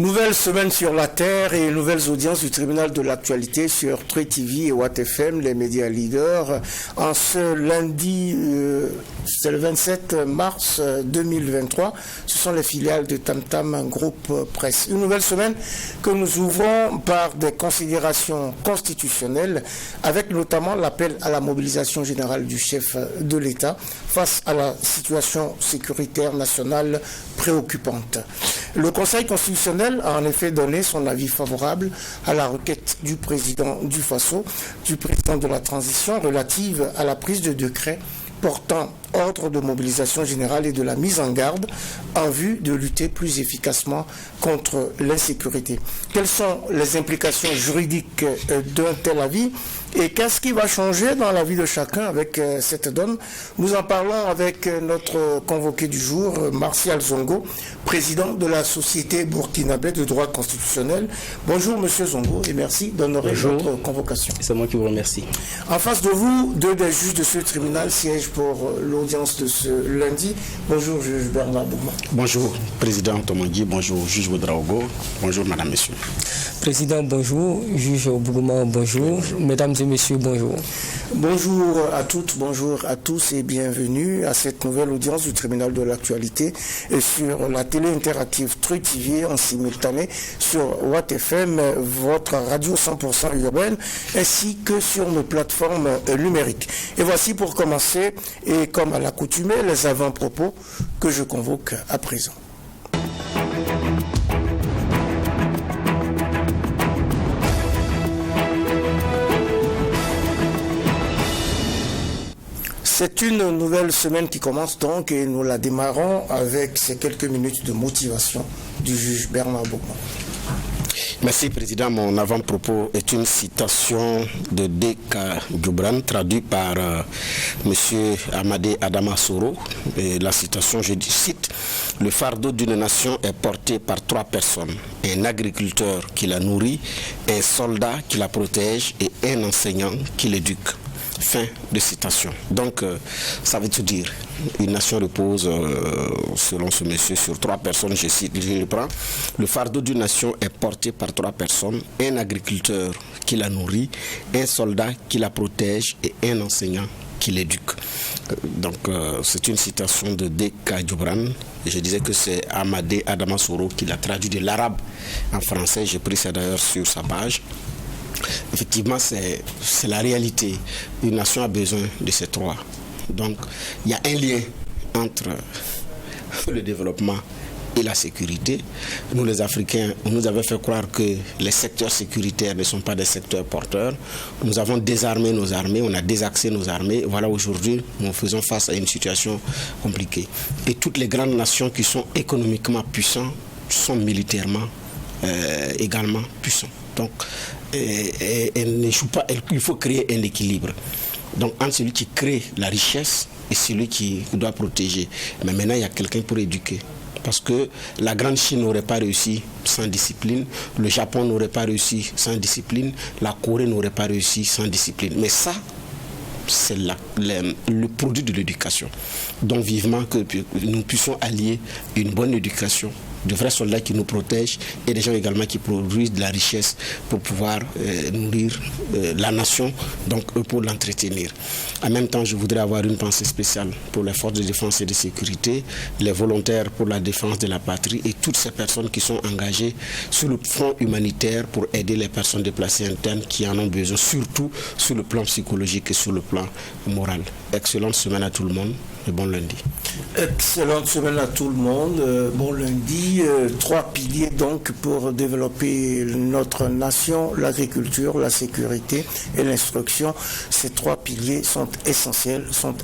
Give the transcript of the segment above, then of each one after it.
Nouvelle semaine sur la Terre et nouvelles audiences du tribunal de l'actualité sur True TV et Watt FM, les médias leaders. En ce lundi, c'est le 27 mars 2023, ce sont les filiales de Tam Tam Groupe Presse. Une nouvelle semaine que nous ouvrons par des considérations constitutionnelles, avec notamment l'appel à la mobilisation générale du chef de l'État face à la situation sécuritaire nationale préoccupante. Le Conseil constitutionnel a en effet donné son avis favorable à la requête du président du Faso, du président de la transition relative à la prise de décret portant ordre de mobilisation générale et de la mise en garde en vue de lutter plus efficacement contre l'insécurité. Quelles sont les implications juridiques d'un tel avis et qu'est-ce qui va changer dans la vie de chacun avec cette donne? Nous en parlons avec notre convoqué du jour, Martial Zongo, président de la Société burkinabé de droit constitutionnel. Bonjour Monsieur Zongo et merci d'honorer notre convocation. C'est moi qui vous remercie. En face de vous, deux des juges de ce tribunal siègent pour l'audience de ce lundi. Bonjour juge Bernard Bougman. Bonjour Président Tomangui, bonjour juge Ouedraogo, bonjour Madame, Messieurs. Président, bonjour. Juge Bougman, bonjour. Mesdames et messieurs, bonjour. Bonjour à toutes, bonjour à tous et bienvenue à cette nouvelle audience du tribunal de l'actualité sur la télé interactive True TV en simultané sur Watt FM, votre radio 100% urbaine, ainsi que sur nos plateformes numériques. Et voici pour commencer, et comme à l'accoutumée, les avant-propos que je convoque à présent. C'est une nouvelle semaine qui commence donc et nous la démarrons avec ces quelques minutes de motivation du juge Bernard Bougman. Merci Président. Mon avant-propos est une citation de D.K. Djoubran traduite par M. Amadé Adama Soro. Et la citation, je cite: « Le fardeau d'une nation est porté par trois personnes, un agriculteur qui la nourrit, un soldat qui la protège et un enseignant qui l'éduque. » Fin de citation. Donc, ça veut tout dire. Une nation repose, selon ce monsieur, sur trois personnes. Je cite, je le prends. Le fardeau d'une nation est porté par trois personnes. Un agriculteur qui la nourrit, un soldat qui la protège et un enseignant qui l'éduque. Donc, c'est une citation de D.K. Djoubran. Je disais que c'est Amadé Adama Soro qui l'a traduit de l'arabe en français. J'ai pris ça d'ailleurs sur sa page. Effectivement, c'est la réalité. Une nation a besoin de ces trois. Donc, il y a un lien entre le développement et la sécurité. Nous, les Africains, on nous avait fait croire que les secteurs sécuritaires ne sont pas des secteurs porteurs. Nous avons désarmé nos armées, on a désaxé nos armées. Voilà, aujourd'hui, nous faisons face à une situation compliquée. Et toutes les grandes nations qui sont économiquement puissantes sont militairement également puissantes. Donc, elle n'échoue pas, il faut créer un équilibre. Donc, entre celui qui crée la richesse et celui qui doit protéger. Mais maintenant, il y a quelqu'un pour éduquer. Parce que la grande Chine n'aurait pas réussi sans discipline, le Japon n'aurait pas réussi sans discipline, la Corée n'aurait pas réussi sans discipline. Mais ça, c'est le produit de l'éducation. Donc, vivement que nous puissions allier une bonne éducation, de vrais soldats qui nous protègent et des gens également qui produisent de la richesse pour pouvoir nourrir la nation, donc pour l'entretenir. En même temps, je voudrais avoir une pensée spéciale pour les forces de défense et de sécurité, les volontaires pour la défense de la patrie et toutes ces personnes qui sont engagées sur le front humanitaire pour aider les personnes déplacées internes qui en ont besoin, surtout sur le plan psychologique et sur le plan moral. Excellente semaine à tout le monde et bon lundi. Excellente semaine à tout le monde, bon lundi. Trois piliers donc pour développer notre nation, l'agriculture, la sécurité et l'instruction. Ces trois piliers sont essentiels, sont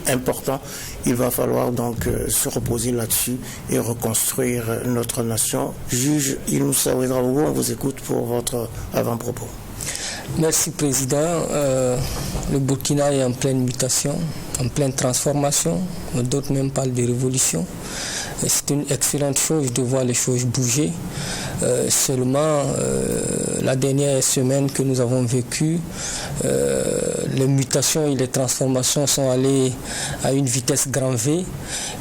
importants. Il va falloir donc se reposer là-dessus et reconstruire notre nation. Juge Inoussa Ouedraogo, on vous écoute pour votre avant-propos. Merci Président. Le Burkina est en pleine mutation, en pleine transformation. D'autres même parlent de révolution. C'est une excellente chose de voir les choses bouger. Seulement, la dernière semaine que nous avons vécue, les mutations et les transformations sont allées à une vitesse grand V,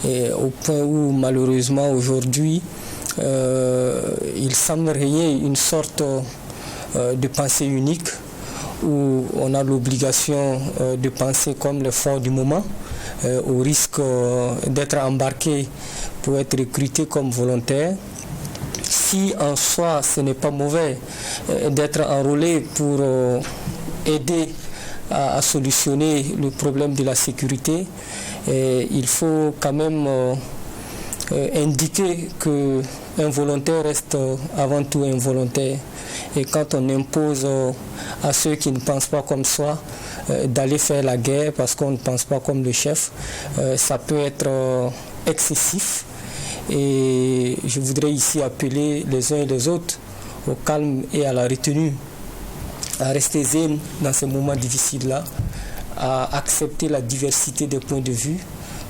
et au point où malheureusement aujourd'hui, il semble régner une sorte de pensée unique où on a l'obligation de penser comme les forts du moment, au risque d'être embarqué pour être recruté comme volontaire. Si en soi ce n'est pas mauvais d'être enrôlé pour aider à solutionner le problème de la sécurité, il faut quand même indiquer qu'un volontaire reste avant tout un volontaire. Et quand on impose à ceux qui ne pensent pas comme soi d'aller faire la guerre parce qu'on ne pense pas comme le chef, ça peut être excessif. Et je voudrais ici appeler les uns et les autres au calme et à la retenue, à rester zen dans ces moments difficiles-là, à accepter la diversité des points de vue,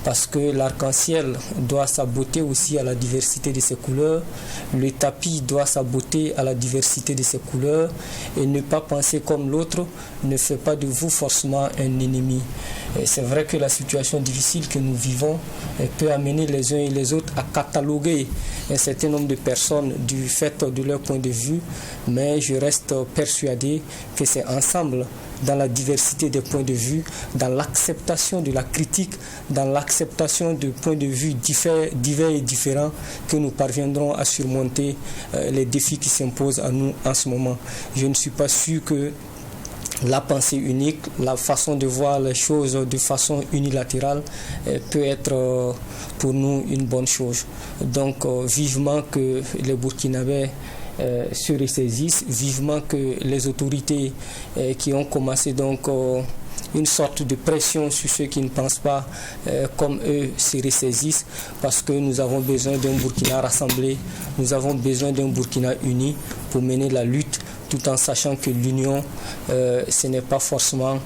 parce que l'arc-en-ciel doit sa beauté aussi à la diversité de ses couleurs, le tapis doit sa beauté à la diversité de ses couleurs, et ne pas penser comme l'autre ne fait pas de vous forcément un ennemi. C'est vrai que la situation difficile que nous vivons peut amener les uns et les autres à cataloguer un certain nombre de personnes du fait de leur point de vue, mais je reste persuadé que c'est ensemble, dans la diversité des points de vue, dans l'acceptation de la critique, dans l'acceptation de points de vue divers et différents, que nous parviendrons à surmonter les défis qui s'imposent à nous en ce moment. Je ne suis pas sûr que la pensée unique, la façon de voir les choses de façon unilatérale peut être pour nous une bonne chose. Donc vivement que les Burkinabés se ressaisissent, vivement que les autorités qui ont commencé donc une sorte de pression sur ceux qui ne pensent pas comme eux se ressaisissent, parce que nous avons besoin d'un Burkina rassemblé, nous avons besoin d'un Burkina uni pour mener la lutte, tout en sachant que l'union, ce n'est pas forcément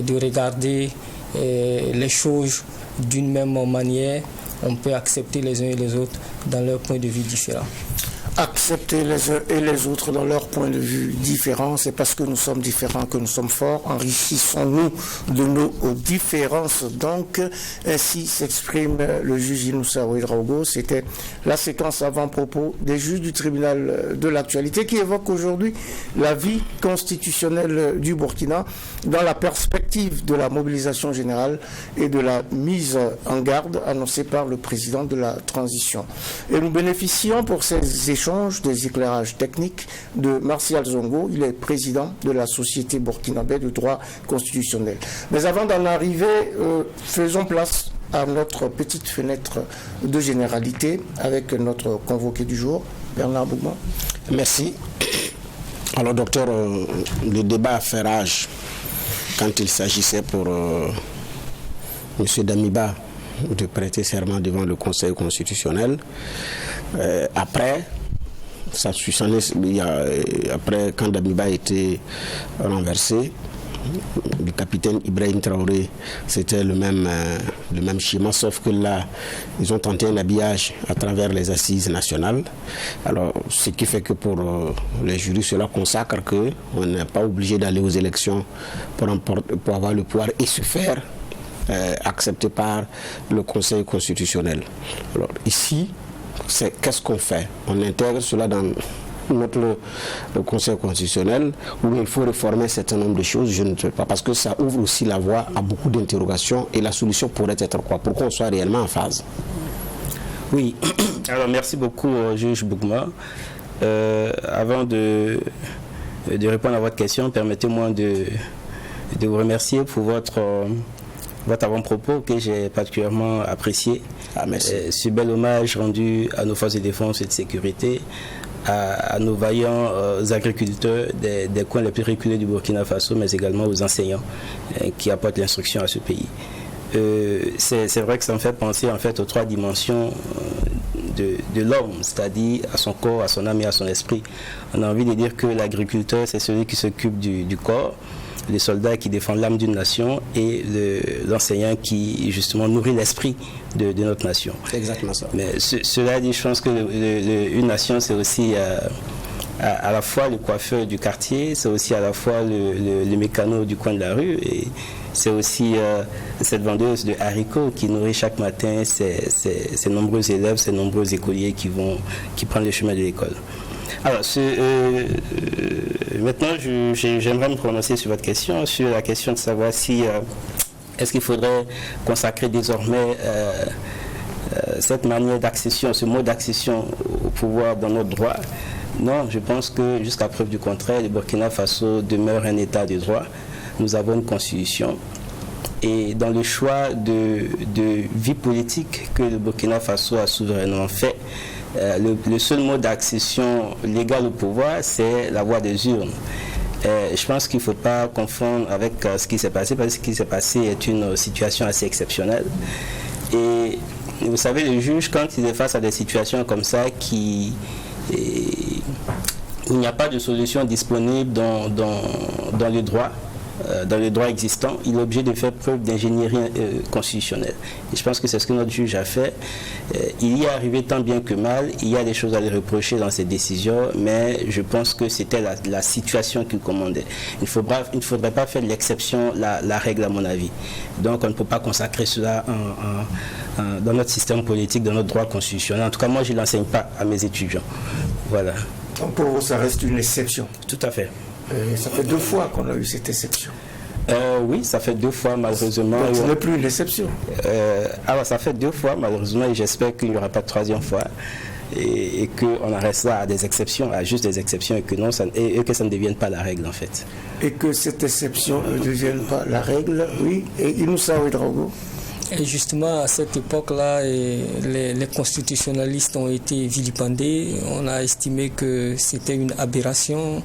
de regarder les choses d'une même manière. On peut accepter les uns et les autres dans leurs points de vue différents. Accepter les uns et les autres dans leurs points de vue différents, c'est parce que nous sommes différents que nous sommes forts. Enrichissons-nous de nos différences. Donc, ainsi s'exprime le juge Inoussa Ouedraogo. C'était la séquence avant-propos des juges du tribunal de l'actualité qui évoque aujourd'hui la vie constitutionnelle du Burkina dans la perspective de la mobilisation générale et de la mise en garde annoncée par le président de la transition. Et nous bénéficions pour ces échanges des éclairages techniques de Martial Zongo. Il est président de la Société burkinabé de droit constitutionnel. Mais avant d'en arriver, faisons place à notre petite fenêtre de généralité avec notre convoqué du jour, Bernard Bougman. Merci. Alors docteur, le débat a fait rage quand il s'agissait pour M. Damiba de prêter serment devant le Conseil constitutionnel. Après, quand Damiba a été renversé, le capitaine Ibrahim Traoré, c'était le même schéma, sauf que là, ils ont tenté un habillage à travers les assises nationales. Alors, ce qui fait que pour les jurys, cela consacre qu'on n'est pas obligé d'aller aux élections pour avoir le pouvoir et se faire accepter par le Conseil constitutionnel. Alors, ici, qu'est-ce qu'on fait? On intègre cela dans le Conseil constitutionnel où il faut réformer un certain nombre de choses, je ne sais pas, parce que ça ouvre aussi la voie à beaucoup d'interrogations et la solution pourrait être quoi? Pour qu'on soit réellement en phase. Oui, alors merci beaucoup juge Bougma. Avant de répondre à votre question, permettez-moi de vous remercier pour votre avant-propos que j'ai particulièrement apprécié. Ah, merci. Ce bel hommage rendu à nos forces de défense et de sécurité, à nos vaillants agriculteurs des coins les plus reculés du Burkina Faso, mais également aux enseignants qui apportent l'instruction à ce pays. C'est vrai que ça me fait penser en fait aux trois dimensions de l'homme, c'est-à-dire à son corps, à son âme et à son esprit. On a envie de dire que l'agriculteur, c'est celui qui s'occupe du corps, le soldat qui défend l'âme d'une nation et l'enseignant qui justement nourrit l'esprit de notre nation. C'est exactement ça. Mais cela dit, je pense que une nation, c'est aussi à la fois le coiffeur du quartier, c'est aussi à la fois le mécano du coin de la rue, et c'est aussi cette vendeuse de haricots qui nourrit chaque matin ces nombreux élèves, ces nombreux écoliers qui prennent le chemin de l'école. Alors, maintenant, j'aimerais me prononcer sur votre question, sur la question de savoir si est-ce qu'il faudrait consacrer désormais cette manière d'accession, ce mot d'accession au pouvoir dans notre droit. Non, je pense que jusqu'à preuve du contraire, le Burkina Faso demeure un état de droit. Nous avons une constitution. Et dans le choix de vie politique que le Burkina Faso a souverainement fait, le seul mode d'accession légale au pouvoir, c'est la voie des urnes. Je pense qu'il ne faut pas confondre avec ce qui s'est passé, parce que ce qui s'est passé est une situation assez exceptionnelle. Et vous savez, le juge, quand il est face à des situations comme ça, où il n'y a pas de solution disponible dans le droit, existant, il est obligé de faire preuve d'ingénierie constitutionnelle. Et je pense que c'est ce que notre juge a fait. Il y est arrivé tant bien que mal, il y a des choses à lui reprocher dans ses décisions, mais je pense que c'était la situation qu'il commandait. Il ne faudrait pas faire de l'exception la règle, à mon avis. Donc on ne peut pas consacrer cela dans notre système politique, dans notre droit constitutionnel. En tout cas, moi, je ne l'enseigne pas à mes étudiants. Voilà. Donc pour vous, ça reste une exception. Tout à fait. Ça fait 2 fois qu'on a eu cette exception. Oui, ça fait 2 fois, malheureusement. Donc, ce n'est plus une exception. Alors, ça fait 2 fois, malheureusement, et j'espère qu'il n'y aura pas de 3e fois. Et qu'on en restera à des exceptions, à juste des exceptions, et que ça ne devienne pas la règle, en fait. Et que cette exception ne devienne pas la règle, oui. Et Inoussa Ouedraogo. Et justement, à cette époque-là, les constitutionnalistes ont été vilipendés. On a estimé que c'était une aberration.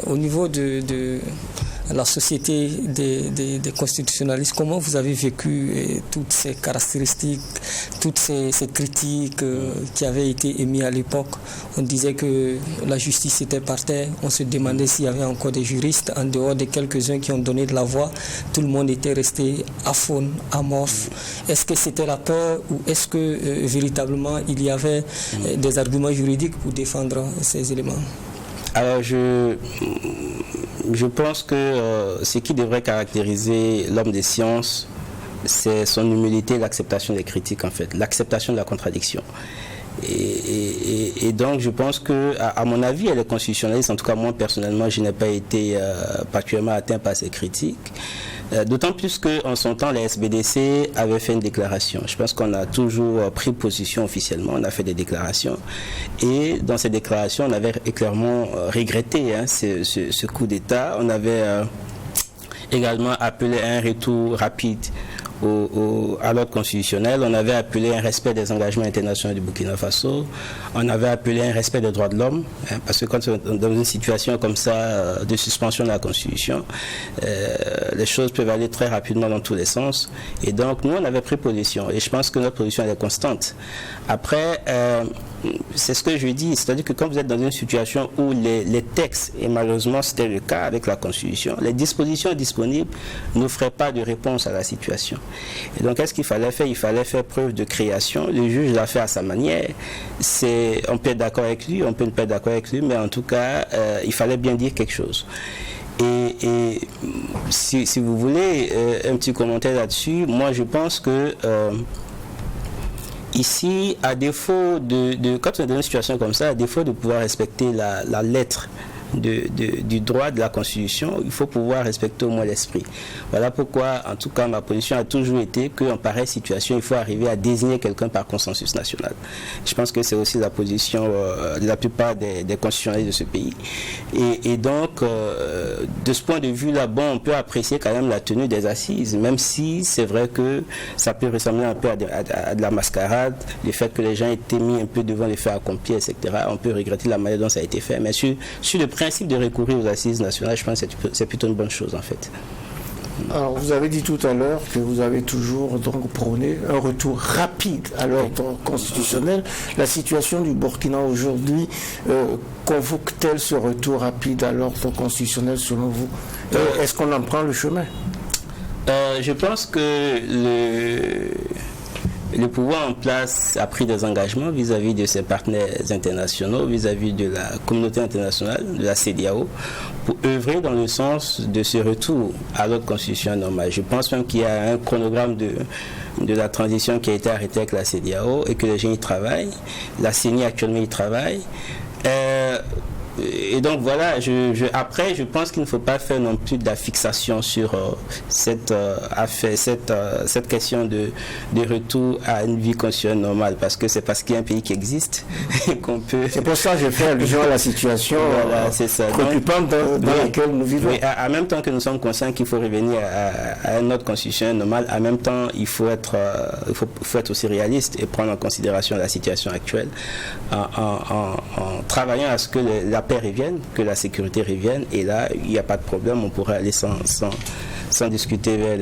Au niveau de la société des constitutionnalistes, comment vous avez vécu toutes ces caractéristiques, toutes ces critiques qui avaient été émises à l'époque? On disait que la justice était par terre. On se demandait s'il y avait encore des juristes. En dehors de quelques-uns qui ont donné de la voix, tout le monde était resté aphone, amorphe. Est-ce que c'était la peur, ou est-ce que véritablement il y avait des arguments juridiques pour défendre ces éléments? Alors je pense que ce qui devrait caractériser l'homme des sciences, c'est son humilité, l'acceptation des critiques, en fait, l'acceptation de la contradiction. Et donc je pense que, à mon avis, les constitutionnalistes, en tout cas moi personnellement, je n'ai pas été particulièrement atteint par ces critiques. D'autant plus qu'en son temps, la SBDC avait fait une déclaration. Je pense qu'on a toujours pris position officiellement, on a fait des déclarations. Et dans ces déclarations, on avait clairement regretté ce coup d'État. On avait également appelé à un retour rapide à l'ordre constitutionnel. On avait appelé un respect des engagements internationaux du Burkina Faso. On avait appelé un respect des droits de l'homme, parce que quand on est dans une situation comme ça de suspension de la Constitution, les choses peuvent aller très rapidement dans tous les sens. Et donc, nous, on avait pris position. Et je pense que notre position, elle est constante. Après, c'est ce que je dis, c'est-à-dire que quand vous êtes dans une situation où les textes, et malheureusement c'était le cas avec la Constitution, les dispositions disponibles n'offraient pas de réponse à la situation. Et donc qu'est-ce qu'il fallait faire? Il fallait faire preuve de création. Le juge l'a fait à sa manière. On peut être d'accord avec lui, on peut ne pas être d'accord avec lui, mais en tout cas, il fallait bien dire quelque chose. Et si vous voulez un petit commentaire là-dessus, moi je pense que ici, à défaut quand on est dans une situation comme ça, à défaut de pouvoir respecter la lettre du droit de la Constitution, il faut pouvoir respecter au moins l'esprit. Voilà pourquoi, en tout cas, ma position a toujours été qu'en pareille situation, il faut arriver à désigner quelqu'un par consensus national. Je pense que c'est aussi la position de la plupart des constitutionnalistes de ce pays. Et donc, de ce point de vue-là, on peut apprécier quand même la tenue des assises, même si c'est vrai que ça peut ressembler un peu à de la mascarade, le fait que les gens aient été mis un peu devant les faits accomplis, etc. On peut regretter la manière dont ça a été fait, mais sur le principe de recourir aux assises nationales, je pense que c'est plutôt une bonne chose en fait. Alors, vous avez dit tout à l'heure que vous avez toujours donc prôné un retour rapide à l'ordre constitutionnel. La situation du Burkina aujourd'hui convoque-t-elle ce retour rapide à l'ordre constitutionnel selon vous? Est-ce qu'on en prend le chemin? Je pense que le pouvoir en place a pris des engagements vis-à-vis de ses partenaires internationaux, vis-à-vis de la communauté internationale, de la CEDEAO, pour œuvrer dans le sens de ce retour à l'ordre constitutionnel normal. Je pense même qu'il y a un chronogramme de la transition qui a été arrêté avec la CEDEAO et que les gens y travaillent. La CENI actuellement y travaille. Et donc voilà, après je pense qu'il ne faut pas faire non plus de la fixation sur cette question de retour à une vie constitutionnelle normale, parce que c'est parce qu'il y a un pays qui existe qu'on peut... C'est pour ça que je fais allusion à la situation préoccupante dans laquelle nous vivons. Oui, en même temps que nous sommes conscients qu'il faut revenir à un ordre constitutionnel normal, en même temps il faut être aussi réaliste et prendre en considération la situation actuelle en travaillant à ce que la paix revienne, que la sécurité revienne, et là il n'y a pas de problème, on pourrait aller sans discuter vers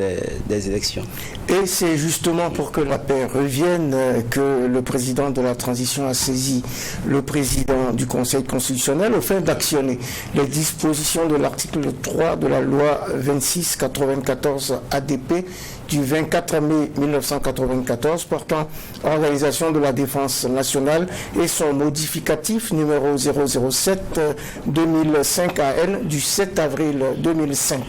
des élections. Et c'est justement pour que la paix revienne que le président de la transition a saisi le président du Conseil constitutionnel afin d'actionner les dispositions de l'article 3 de la loi 2694 ADP du 24 mai 1994 portant organisation de la défense nationale et son modificatif numéro 007-2005 AN du 7 avril 2005,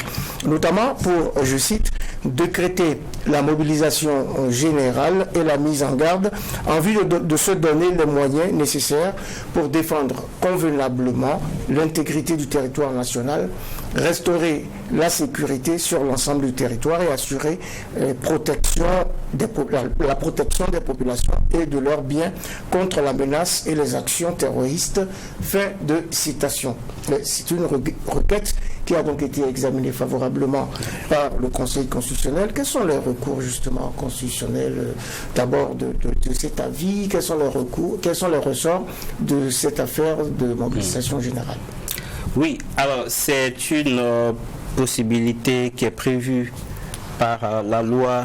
notamment pour, je cite, décréter la mobilisation générale et la mise en garde en vue de se donner les moyens nécessaires pour défendre convenablement l'intégrité du territoire national, restaurer la sécurité sur l'ensemble du territoire et assurer la protection des populations et de leurs biens contre la menace et les actions terroristes. Fin de citation. C'est une requête qui a donc été examinée favorablement par le Conseil constitutionnel. Quels sont les recours justement constitutionnels d'abord de cet avis? Quels sont les recours, quels sont les ressorts de cette affaire de mobilisation générale? Oui, alors c'est une possibilité qui est prévue par la loi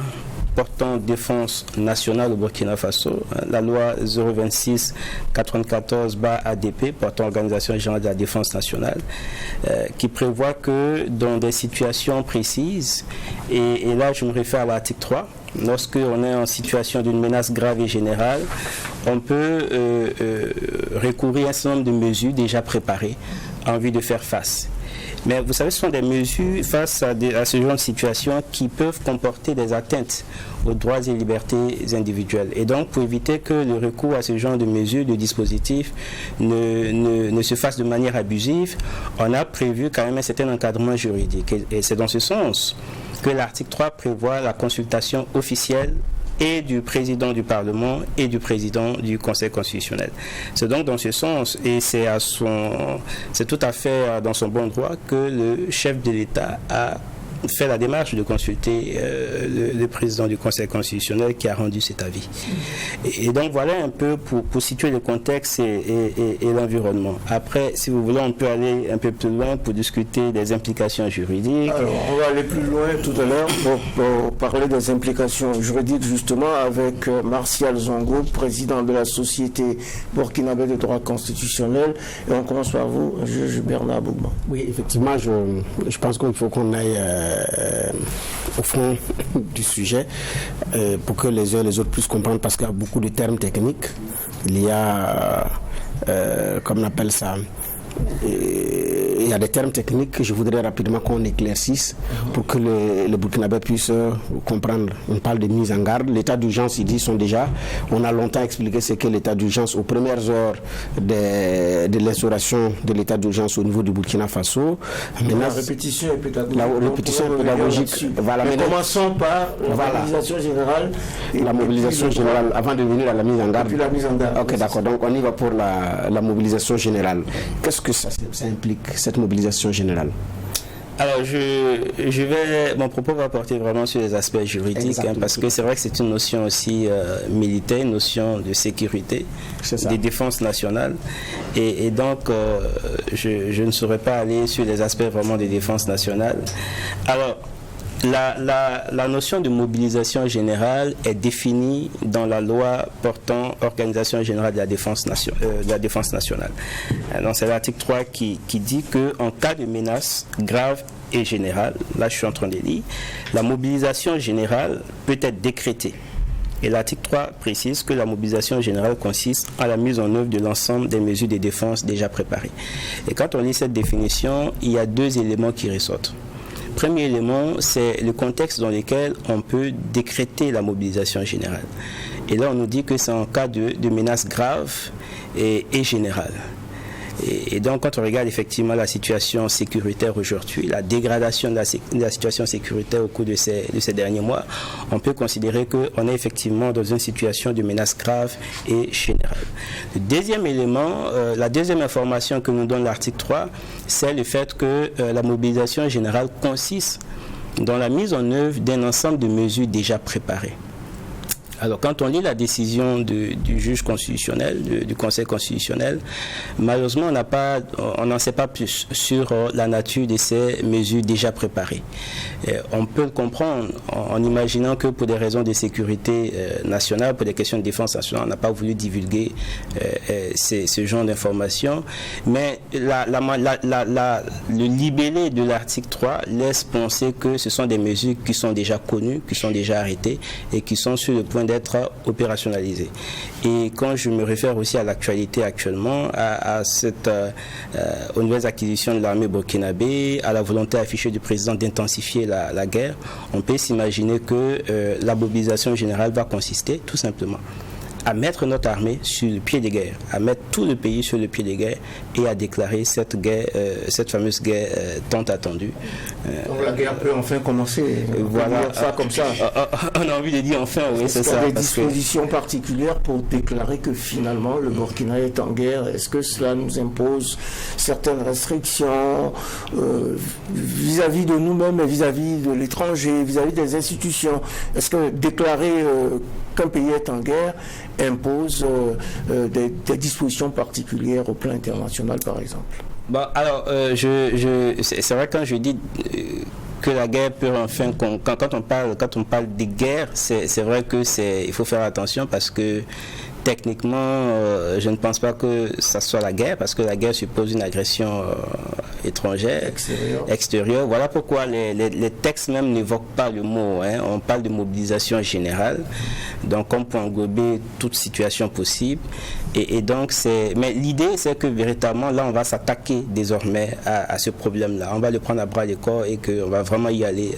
portant défense nationale au Burkina Faso, la loi 026-94/ADP portant organisation générale de la défense nationale, qui prévoit que dans des situations précises, et là je me réfère à l'article 3, lorsque on est en situation d'une menace grave et générale, on peut recourir à un certain nombre de mesures déjà préparées en vue de faire face. Mais vous savez, ce sont des mesures face à ce genre de situation qui peuvent comporter des atteintes aux droits et libertés individuelles. Et donc, pour éviter que le recours à ce genre de mesures, de dispositifs, ne se fasse de manière abusive, on a prévu quand même un certain encadrement juridique. Et c'est dans ce sens que l'article 3 prévoit la consultation officielle et du président du Parlement et du président du Conseil constitutionnel. C'est donc dans ce sens, et c'est tout à fait dans son bon droit, que le chef de l'État a fait la démarche de consulter le président du Conseil constitutionnel qui a rendu cet avis. Et donc voilà un peu pour situer le contexte et l'environnement. Après, si vous voulez, on peut aller un peu plus loin pour discuter des implications juridiques. Alors, on va aller plus loin tout à l'heure pour parler des implications juridiques justement avec Martial Zongo, président de la Société burkinabé de droit constitutionnel. Et on commence par vous, juge Bernard Bougman. Oui, effectivement, je pense qu'il faut qu'on aille au fond du sujet pour que les uns et les autres puissent comprendre, parce qu'il y a beaucoup de termes techniques. Il y a, comme on appelle ça, il y a des termes techniques que je voudrais rapidement qu'on éclaircisse pour que les Burkinabés puissent comprendre. On parle de mise en garde. L'état d'urgence, ils disent, on a longtemps expliqué ce qu'est l'état d'urgence aux premières heures de l'instauration de l'état d'urgence au niveau du Burkina Faso. La répétition est pédagogique. La répétition est pédagogique. Voilà, mais commençons par la mobilisation générale. La mobilisation générale, avant de venir à la mise en garde. Et puis la mise en garde. Ok, d'accord. Donc on y va pour la mobilisation générale. Qu'est-ce que ça implique, cette mobilisation générale? Alors, mon propos va porter vraiment sur les aspects juridiques, parce que c'est vrai que c'est une notion aussi militaire, une notion de sécurité, de défense nationale. Et donc, je ne saurais pas aller sur les aspects vraiment de défense nationale. Alors, la notion de mobilisation générale est définie dans la loi portant organisation générale de la défense nationale. Donc c'est l'article 3 qui dit qu'en cas de menace grave et générale, là je suis en train de lire, la mobilisation générale peut être décrétée Et l'article 3 précise que la mobilisation générale consiste en la mise en œuvre de l'ensemble des mesures de défense déjà préparées. Et quand on lit cette définition, il y a deux éléments qui ressortent. Premier élément, c'est le contexte dans lequel on peut décréter la mobilisation générale. Et là, on nous dit que c'est en cas de menaces graves et générales. Et donc, quand on regarde effectivement la situation sécuritaire aujourd'hui, la dégradation de la situation sécuritaire au cours de ces derniers mois, on peut considérer qu'on est effectivement dans une situation de menace grave et générale. Le deuxième élément, la deuxième information que nous donne l'article 3, c'est le fait que la mobilisation générale consiste dans la mise en œuvre d'un ensemble de mesures déjà préparées. Alors, quand on lit la décision du juge constitutionnel, du Conseil constitutionnel, malheureusement, on n'en sait pas plus sur la nature de ces mesures déjà préparées. On peut le comprendre en imaginant que pour des raisons de sécurité nationale, pour des questions de défense nationale, on n'a pas voulu divulguer ce genre d'informations. Mais le libellé de l'article 3 laisse penser que ce sont des mesures qui sont déjà connues, qui sont déjà arrêtées et qui sont sur le point d'être opérationnalisé. Et quand je me réfère aussi à l'actualité actuellement, aux nouvelles acquisitions de l'armée burkinabé, à la volonté affichée du président d'intensifier la guerre, on peut s'imaginer que la mobilisation générale va consister tout simplement à mettre notre armée sur le pied de guerre, à mettre tout le pays sur le pied de guerre et à déclarer cette guerre, cette fameuse guerre tant attendue. Donc la guerre peut enfin commencer. Voilà, dire ça comme ça. On a envie de dire enfin, oui, c'est ça. Est-ce qu'il y a des dispositions particulières pour déclarer que finalement le Burkina est en guerre? Est-ce que cela nous impose certaines restrictions vis-à-vis de nous-mêmes et vis-à-vis de l'étranger, vis-à-vis des institutions? Est-ce que déclarer qu'un pays est en guerre impose des dispositions particulières au plan international, par exemple? Bon, alors, c'est vrai quand je dis que la guerre peut enfin, quand on parle de guerre, c'est vrai que il faut faire attention parce que techniquement, je ne pense pas que ça soit la guerre, parce que la guerre suppose une agression étrangère, extérieure. Voilà pourquoi les textes même n'évoquent pas le mot. On parle de mobilisation générale, donc on peut englober toute situation possible. Et donc, mais l'idée, c'est que véritablement, là, on va s'attaquer désormais à ce problème-là. On va le prendre à bras le corps et qu'on va vraiment y aller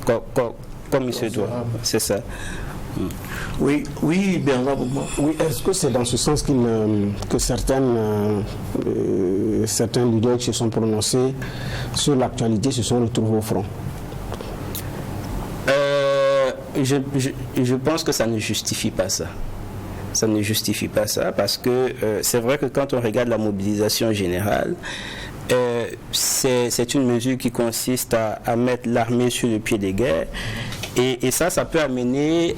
comme il se doit. C'est ça. Oui, Bernard Bougman. Oui, est-ce que c'est dans ce sens que certains leaders qui se sont prononcés sur l'actualité se sont retrouvés au front? Je pense que ça ne justifie pas ça. Ça ne justifie pas ça parce que c'est vrai que quand on regarde la mobilisation générale, c'est une mesure qui consiste à mettre l'armée sur le pied des guerres. Et ça peut amener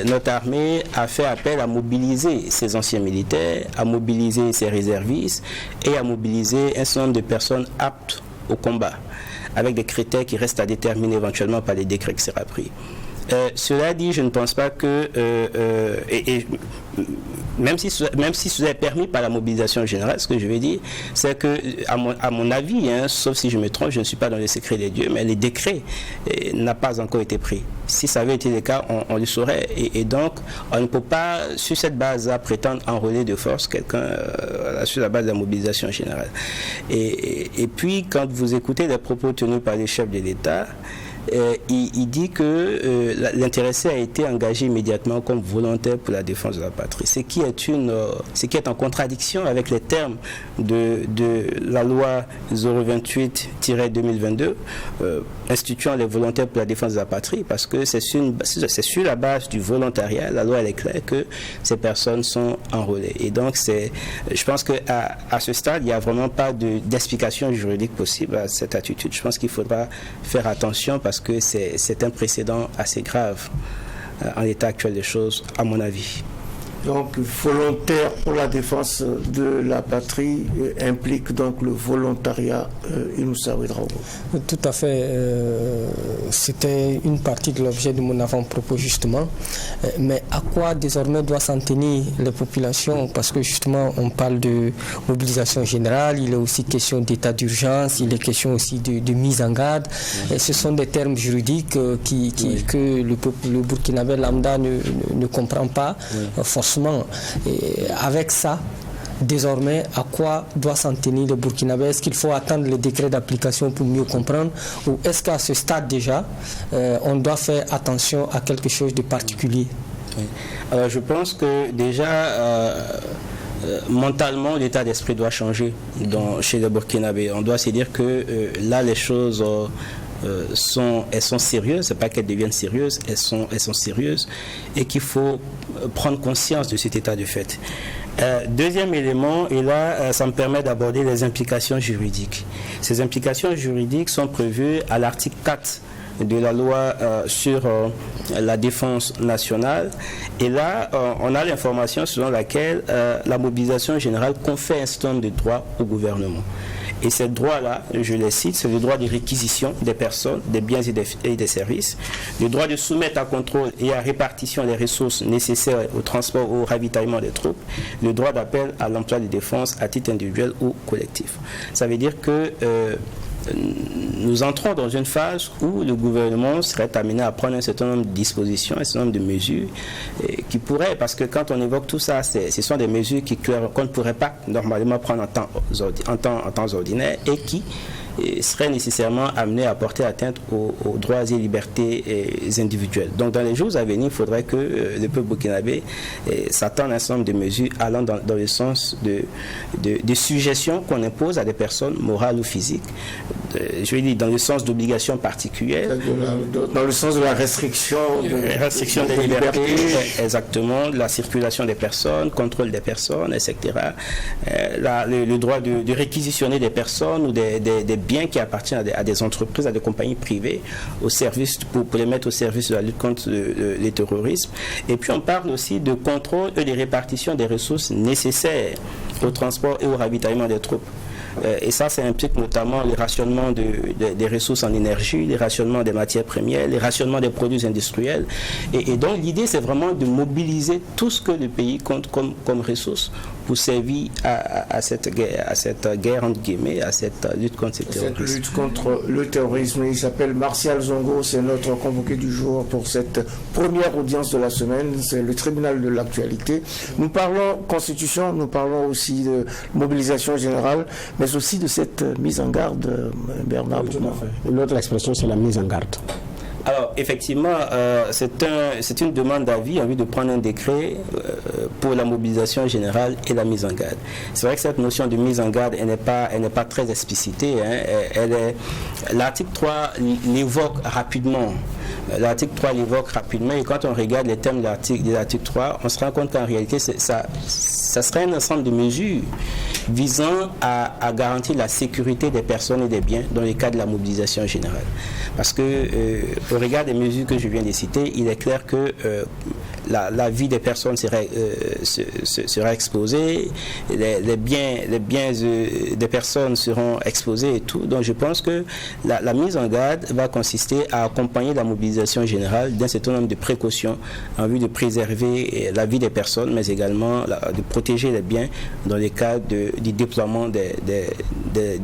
notre armée à faire appel à mobiliser ses anciens militaires, à mobiliser ses réservistes et à mobiliser un certain nombre de personnes aptes au combat, avec des critères qui restent à déterminer éventuellement par les décrets qui sera pris. Cela dit, je ne pense pas que, même si cela est permis par la mobilisation générale, ce que je veux dire, c'est que, à mon avis, sauf si je me trompe, je ne suis pas dans les secrets des dieux, mais les décrets n'ont pas encore été pris. Si ça avait été le cas, on le saurait. Et donc, on ne peut pas, sur cette base-là, prétendre enrôler de force quelqu'un sur la base de la mobilisation générale. Et puis, quand vous écoutez les propos tenus par les chefs de l'État, il dit que l'intéressé a été engagé immédiatement comme volontaire pour la défense de la patrie, ce qui est en contradiction avec les termes de la loi 028-2022 instituant les volontaires pour la défense de la patrie, parce que c'est sur la base du volontariat, la loi elle est claire que ces personnes sont enrôlées. Et donc je pense qu'à ce stade, il n'y a vraiment pas d'explication juridique possible à cette attitude. Je pense qu'il faudra faire attention parce que c'est un précédent assez grave en l'état actuel des choses, à mon avis. Donc volontaire pour la défense de la patrie implique donc le volontariat. Inoussa Ouedraogo. Tout à fait. C'était une partie de l'objet de mon avant-propos justement. Mais à quoi désormais doivent s'en tenir les populations? Parce que justement on parle de mobilisation générale, il est aussi question d'état d'urgence, il est question aussi de mise en garde. Et ce sont des termes juridiques que le Burkinabé lambda ne comprend pas forcément. Et avec ça, désormais, à quoi doit s'en tenir le Burkinabé? Est-ce qu'il faut attendre le décret d'application pour mieux comprendre? Ou est-ce qu'à ce stade déjà, on doit faire attention à quelque chose de particulier? Oui. Alors je pense que déjà, mentalement, l'état d'esprit doit changer chez les Burkinabés. On doit se dire que là, les choses... elles sont sérieuses, c'est pas qu'elles deviennent sérieuses, elles sont sérieuses et qu'il faut prendre conscience de cet état de fait. Deuxième élément, et là ça me permet d'aborder les implications juridiques. Ces implications juridiques sont prévues à l'article 4 de la loi sur la défense nationale, et là on a l'information selon laquelle la mobilisation générale confère un certain nombre de droits au gouvernement. Et ces droits-là, je les cite, c'est le droit de réquisition des personnes, des biens et des services, le droit de soumettre à contrôle et à répartition les ressources nécessaires au transport ou au ravitaillement des troupes, le droit d'appel à l'emploi de défense à titre individuel ou collectif. Ça veut dire que nous entrons dans une phase où le gouvernement serait amené à prendre un certain nombre de dispositions, un certain nombre de mesures qui pourraient, parce que quand on évoque tout ça, ce sont des mesures qu'on ne pourrait pas normalement prendre en temps ordinaire et qui seraient nécessairement amenés à porter atteinte aux droits et libertés individuelles. Donc dans les jours à venir, il faudrait que le peuple burkinabé s'attende à un certain nombre de mesures allant dans le sens de suggestions qu'on impose à des personnes morales ou physiques, je veux dire dans le sens d'obligations particulières. Dans le sens de la restriction des libertés, exactement, la circulation des personnes, contrôle des personnes, etc. Le droit de réquisitionner des personnes ou des biens qui appartiennent à des entreprises, à des compagnies privées, au service, pour les mettre au service de la lutte contre le terrorisme. Et puis on parle aussi de contrôle et de répartition des ressources nécessaires au transport et au ravitaillement des troupes. Et ça implique notamment le rationnement des ressources en énergie, le rationnement des matières premières, le rationnement des produits industriels. Et donc l'idée, c'est vraiment de mobiliser tout ce que le pays compte comme ressources pour servir à cette guerre, entre guillemets, à cette lutte contre le terrorisme. Cette lutte contre le terrorisme. Il s'appelle Martial Zongo, c'est notre convoqué du jour pour cette première audience de la semaine. C'est le tribunal de l'actualité. Nous parlons constitution, nous parlons aussi de mobilisation générale, mais aussi de cette mise en garde, Bernard. L'autre expression, c'est la mise en garde. Alors, effectivement, c'est une demande d'avis en vue de prendre un décret pour la mobilisation générale et la mise en garde. C'est vrai que cette notion de mise en garde, elle n'est pas très explicitée. L'article 3 l'évoque rapidement. L'article 3 l'évoque rapidement, et quand on regarde les termes de l'article 3, on se rend compte qu'en réalité, ça serait un ensemble de mesures visant à garantir la sécurité des personnes et des biens dans le cadre de la mobilisation générale. Parce que, au regard des mesures que je viens de citer, il est clair que la vie des personnes sera exposée, les biens des personnes seront exposés et tout. Donc je pense que la mise en garde va consister à accompagner la mobilisation générale d'un certain nombre de précautions en vue de préserver la vie des personnes, mais également de protéger les biens dans le cadre du déploiement des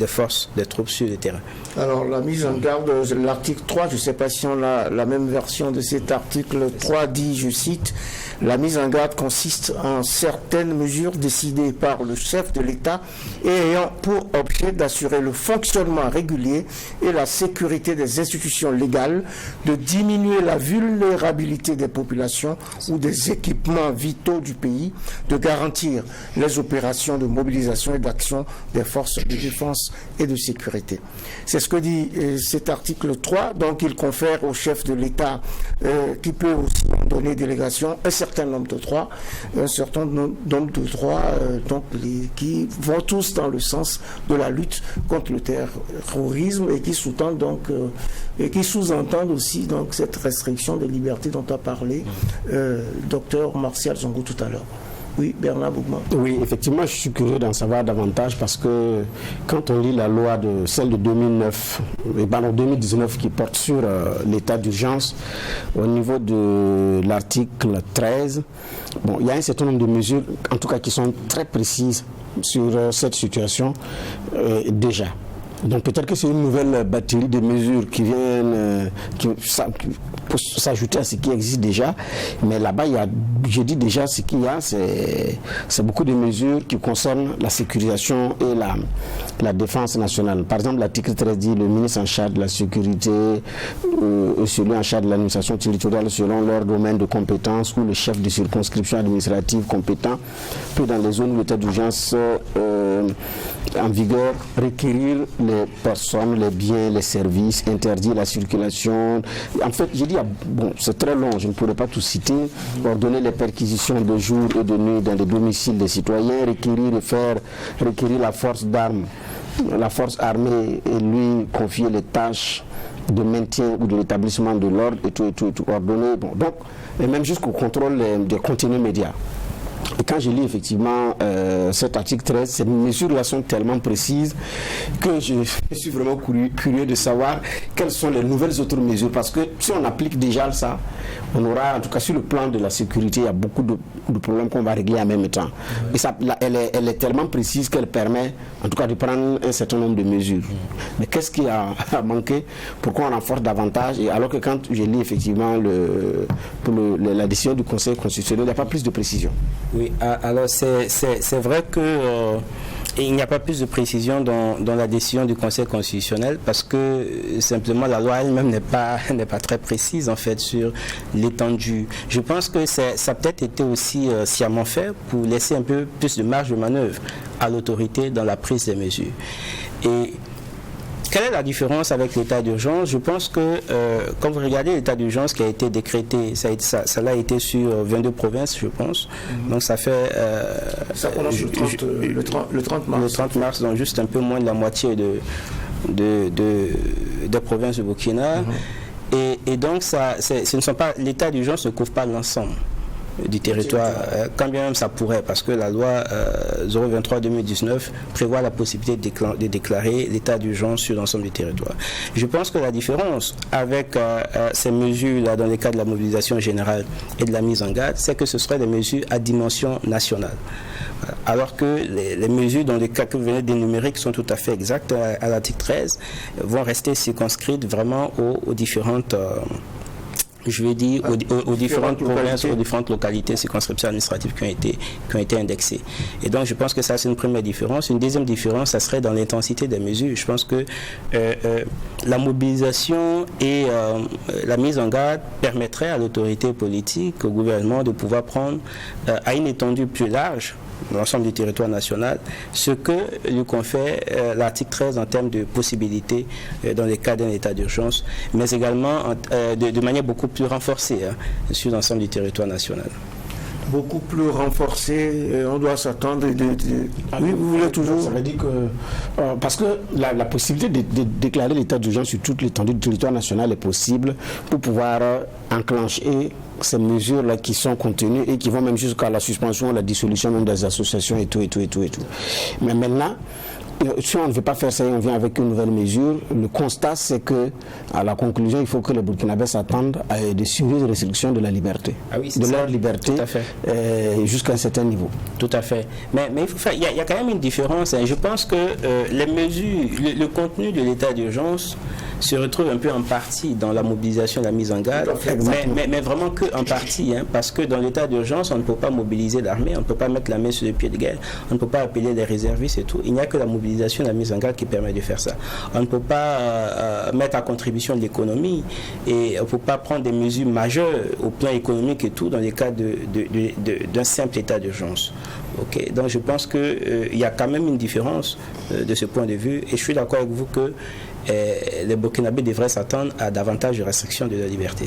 forces, des troupes sur le terrain. Alors la mise en garde, l'article 3, je ne sais pas si on a la même version de cet article 3, dit, je cite, la mise en garde consiste en certaines mesures décidées par le chef de l'État et ayant pour objet d'assurer le fonctionnement régulier et la sécurité des institutions légales, de diminuer la vulnérabilité des populations ou des équipements vitaux du pays, de garantir les opérations de mobilisation et d'action des forces de défense et de sécurité. C'est ce que dit cet article 3, donc il confère au chef de l'État qui peut aussi donner délégation un certain nombre de droits, qui vont tous dans le sens de la lutte contre le terrorisme et qui sous-tendent donc et qui sous-entendent aussi donc cette restriction des libertés dont a parlé docteur Martial Zongo tout à l'heure. Oui, Bernard Bougman. Oui, effectivement, je suis curieux d'en savoir davantage parce que quand on lit la loi celle de 2009, et 2019 qui porte sur l'état d'urgence, au niveau de l'article 13, bon, il y a un certain nombre de mesures, en tout cas qui sont très précises sur cette situation déjà. Donc peut-être que c'est une nouvelle batterie de mesures qui viennent pour s'ajouter à ce qui existe déjà. Mais là-bas, je dis déjà ce qu'il y a, c'est beaucoup de mesures qui concernent la sécurisation et la défense nationale. Par exemple, l'article 13 dit le ministre en charge de la sécurité, celui en charge de l'administration territoriale selon leur domaine de compétence ou le chef de circonscription administrative compétent peut dans les zones où l'état d'urgence en vigueur requérir les personnes, les biens, les services, interdire la circulation. En fait, j'ai dit, bon, c'est très long, je ne pourrais pas tout citer, ordonner les perquisitions de jour et de nuit dans les domiciles des citoyens, requérir la force d'armes, la force armée et lui confier les tâches de maintien ou de l'établissement de l'ordre et tout, ordonner. Bon, donc, et même jusqu'au contrôle des contenus médias. Et quand je lis effectivement cet article 13, ces mesures-là sont tellement précises que je suis vraiment curieux de savoir quelles sont les nouvelles autres mesures. Parce que si on applique déjà ça, on aura, en tout cas sur le plan de la sécurité, il y a beaucoup de problèmes qu'on va régler en même temps. Et ça, elle est tellement précise qu'elle permet, en tout cas, de prendre un certain nombre de mesures. Mais qu'est-ce qui a manqué? Pourquoi on renforce davantage? Et alors que quand je lis effectivement la décision du Conseil constitutionnel, il n'y a pas plus de précision. Oui, alors c'est vrai que il n'y a pas plus de précision dans la décision du Conseil constitutionnel parce que simplement la loi elle-même n'est pas très précise en fait sur l'étendue. Je pense que ça a peut-être été aussi sciemment fait pour laisser un peu plus de marge de manœuvre à l'autorité dans la prise des mesures. Et quelle est la différence avec l'état d'urgence? Je pense que quand vous regardez l'état d'urgence qui a été décrété, ça a été sur 22 provinces, je pense. Donc ça fait... ça commence le 30 mars. Le 30 mars, donc juste un peu moins de la moitié des provinces du Burkina. Et donc ce ne sont pas, l'état d'urgence ne couvre pas l'ensemble du territoire, quand bien même ça pourrait, parce que la loi 023-2019 prévoit la possibilité de déclarer l'état d'urgence sur l'ensemble du territoire. Je pense que la différence avec ces mesures-là dans le cas de la mobilisation générale et de la mise en garde, c'est que ce seraient des mesures à dimension nationale. Alors que les mesures dans les cas que vous venez d'énumérer, qui sont tout à fait exactes à l'article 13, vont rester circonscrites vraiment aux différentes... je vais dire aux différentes provinces, aux différentes localités, circonscriptions administratives qui ont été indexées. Et donc je pense que ça c'est une première différence. Une deuxième différence, ça serait dans l'intensité des mesures. Je pense que la mobilisation et la mise en garde permettrait à l'autorité politique, au gouvernement de pouvoir prendre à une étendue plus large l'ensemble du territoire national, ce que lui confère l'article 13 en termes de possibilités dans les cas d'un état d'urgence, mais également de manière beaucoup plus renforcée sur l'ensemble du territoire national. Beaucoup plus renforcé, on doit s'attendre oui, vous voulez toujours... Ça veut dire que... parce que la possibilité de déclarer l'état d'urgence sur toute l'étendue du territoire national est possible pour pouvoir enclencher ces mesures-là qui sont contenues et qui vont même jusqu'à la suspension, la dissolution même des associations et tout. Mais maintenant, si on ne veut pas faire ça et on vient avec une nouvelle mesure, le constat c'est que à la conclusion, il faut que les Burkinabés s'attendent à de sérieuses restrictions de la liberté, leur liberté jusqu'à un certain niveau. Tout à fait. Mais il y a quand même une différence. Je pense que les mesures, le contenu de l'état d'urgence se retrouve un peu en partie dans la mobilisation et la mise en garde, mais vraiment que en partie, parce que dans l'état d'urgence, on ne peut pas mobiliser l'armée, on ne peut pas mettre la main sur le pied de guerre, on ne peut pas appeler les réservistes et tout. Il n'y a que la mobilisation et la mise en garde qui permet de faire ça. On ne peut pas mettre à contribution l'économie et on ne peut pas prendre des mesures majeures au plan économique et tout dans les cas d'un simple état d'urgence. Okay. Donc je pense qu'il y a quand même une différence de ce point de vue et je suis d'accord avec vous que les Burkinabés devraient s'attendre à davantage de restrictions de la liberté.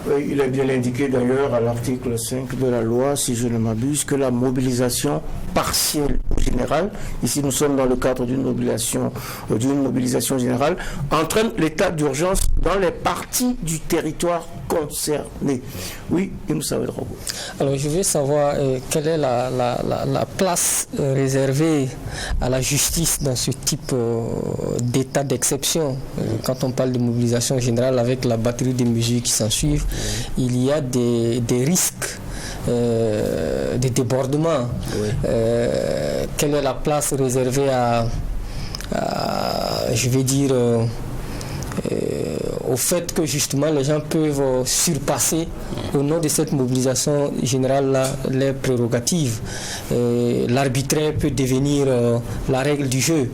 Oui, il est bien indiqué d'ailleurs à l'article 5 de la loi, si je ne m'abuse, que la mobilisation partielle ou générale, ici nous sommes dans le cadre d'une mobilisation générale, entraîne l'état d'urgence dans les parties du territoire concerné. Oui, Inoussa Ouedraogo. Alors je veux savoir quelle est la place réservée à la justice dans ce type d'état d'exception. Quand on parle de mobilisation générale avec la batterie des mesures qui s'en suivent, il y a des risques, des débordements. Quelle est la place réservée à je vais dire, au fait que justement les gens peuvent surpasser au nom de cette mobilisation générale les prérogatives. L'arbitraire peut devenir la règle du jeu.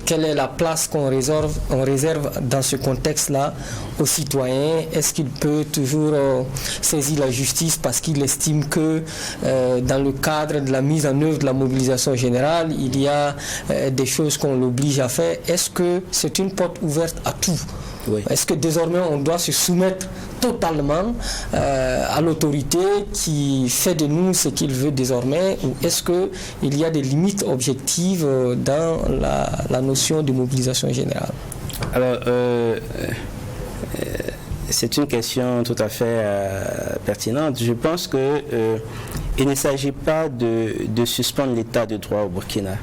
Quelle est la place qu'on réserve dans ce contexte-là aux citoyens? Est-ce qu'il peut toujours saisir la justice parce qu'il estime que dans le cadre de la mise en œuvre de la mobilisation générale, il y a des choses qu'on l'oblige à faire? Est-ce que c'est une porte ouverte à tout? Oui. Est-ce que désormais on doit se soumettre totalement à l'autorité qui fait de nous ce qu'il veut désormais, ou est-ce qu'il y a des limites objectives dans la notion de mobilisation générale? Alors, c'est une question tout à fait pertinente. Je pense qu'il ne s'agit pas de suspendre l'état de droit au Burkina.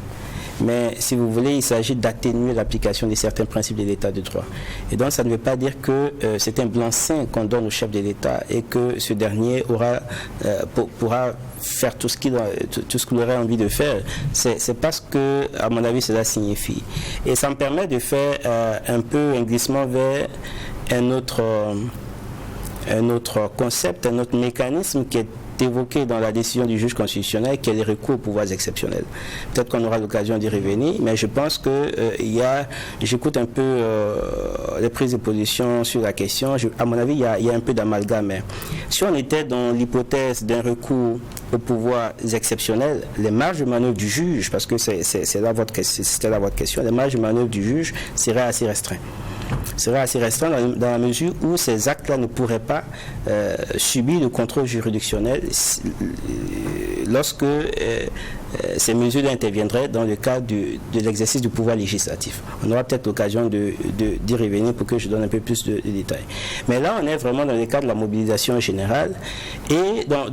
Mais si vous voulez, il s'agit d'atténuer l'application de certains principes de l'état de droit. Et donc ça ne veut pas dire que c'est un blanc-seing qu'on donne au chef de l'État et que ce dernier pourra faire tout ce qu'il aurait envie de faire. C'est parce que, à mon avis, cela signifie. Et ça me permet de faire un peu un glissement vers un autre concept, un autre mécanisme qui est évoqué dans la décision du juge constitutionnel, qui est le recours aux pouvoirs exceptionnels. Peut-être qu'on aura l'occasion d'y revenir, mais je pense que j'écoute un peu les prises de position sur la question. À mon avis, il y a un peu d'amalgame. Si on était dans l'hypothèse d'un recours aux pouvoirs exceptionnels, les marges de manœuvre du juge, parce que c'était là votre question, les marges de manœuvre du juge seraient assez restreintes. Serait assez restreint dans la mesure où ces actes-là ne pourraient pas subir le contrôle juridictionnel lorsque ces mesures interviendraient dans le cadre de l'exercice du pouvoir législatif. On aura peut-être l'occasion d'y revenir pour que je donne un peu plus de détails. Mais là, on est vraiment dans le cadre de la mobilisation générale et dans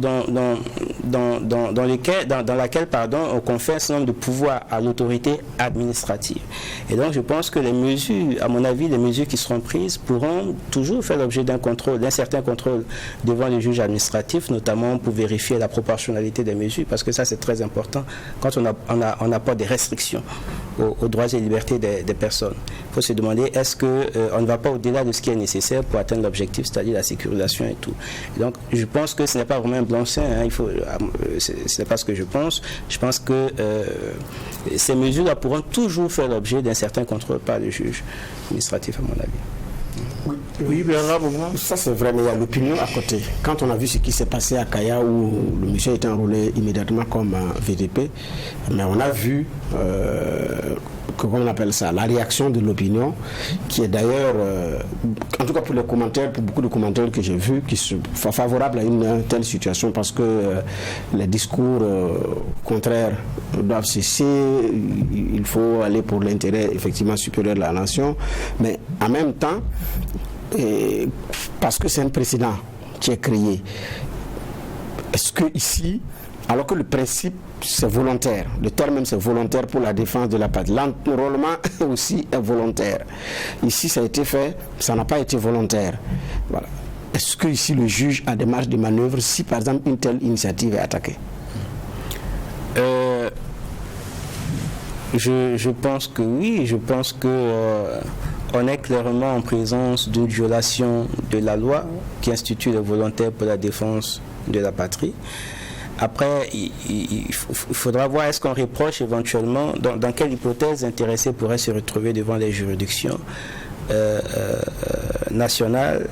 laquelle on confère un certain nombre de pouvoirs à l'autorité administrative. Et donc, je pense que les mesures, à mon avis, les mesures qui seront prises pourront toujours faire l'objet d'un certain contrôle devant les juges administratifs, notamment pour vérifier la proportionnalité des mesures, parce que ça, c'est très important quand on apporte des restrictions aux droits et libertés des personnes. Il faut se demander, est-ce qu'on ne va pas au-delà de ce qui est nécessaire pour atteindre l'objectif, c'est-à-dire la sécurisation et tout. Et donc, je pense que ce n'est pas vraiment un blanc-seing, ce n'est pas ce que je pense. Je pense que ces mesures-là pourront toujours faire l'objet d'un certain contrôle par le juge administratif, à mon avis. Oui, Bernard, ça c'est vrai, mais il y a l'opinion à côté. Quand on a vu ce qui s'est passé à Kaya, où le monsieur a été enrôlé immédiatement comme VDP, mais on a vu, comment on appelle ça, la réaction de l'opinion, qui est d'ailleurs, en tout cas pour les commentaires, pour beaucoup de commentaires que j'ai vus, qui sont favorables à une telle situation, parce que les discours contraires doivent cesser, il faut aller pour l'intérêt effectivement supérieur de la nation, mais en même temps, parce que c'est un précédent qui est créé, est-ce que ici, alors que le principe c'est volontaire, le terme même c'est volontaire pour la défense de la patrie, l'enrôlement aussi est volontaire, ici ça a été fait, ça n'a pas été volontaire, voilà. Est-ce que ici le juge a des marges de manœuvre si par exemple une telle initiative est attaquée? Je pense que oui, je pense que on est clairement en présence d'une violation de la loi qui institue le volontaire pour la défense de la patrie. Après, il faudra voir, est-ce qu'on reproche éventuellement, dans quelle hypothèse l'intéressé pourrait se retrouver devant les juridictions nationales.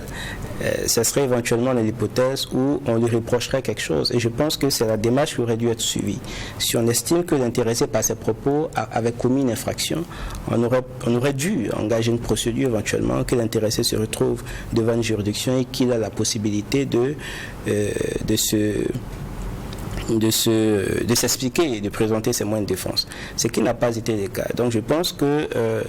Ce serait éventuellement dans l'hypothèse où on lui reprocherait quelque chose. Et je pense que c'est la démarche qui aurait dû être suivie. Si on estime que l'intéressé par ses propos avait commis une infraction, on aurait dû engager une procédure éventuellement, que l'intéressé se retrouve devant une juridiction et qu'il a la possibilité de se de s'expliquer et de présenter ses moyens de défense, ce qui n'a pas été le cas. Donc je pense que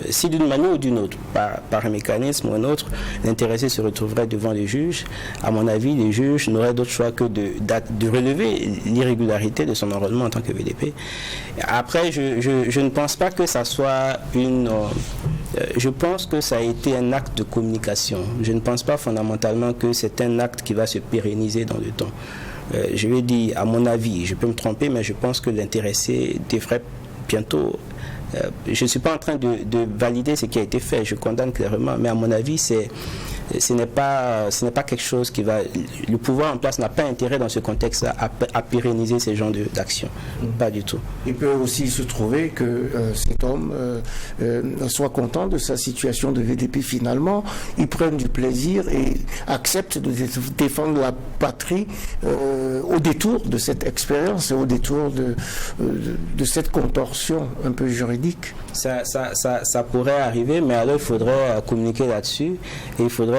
si d'une manière ou d'une autre, par un mécanisme ou un autre, l'intéressé se retrouverait devant les juges, à mon avis, les juges n'auraient d'autre choix que de relever l'irrégularité de son enrôlement en tant que VDP. Après, je ne pense pas que ça soit je pense que ça a été un acte de communication. Je ne pense pas fondamentalement que c'est un acte qui va se pérenniser dans le temps. Je vais dire, à mon avis, je peux me tromper, mais je pense que l'intéressé devrait bientôt... je ne suis pas en train de valider ce qui a été fait, je condamne clairement, mais à mon avis, ce n'est pas quelque chose qui va... Le pouvoir en place n'a pas intérêt dans ce contexte à pérenniser ces genres d'actions. Pas du tout. Il peut aussi se trouver que cet homme soit content de sa situation de VDP finalement, il prenne du plaisir et accepte de défendre la patrie au détour de cette expérience, au détour de cette contorsion un peu juridique. Ça pourrait arriver, mais alors il faudrait communiquer là-dessus et il faudrait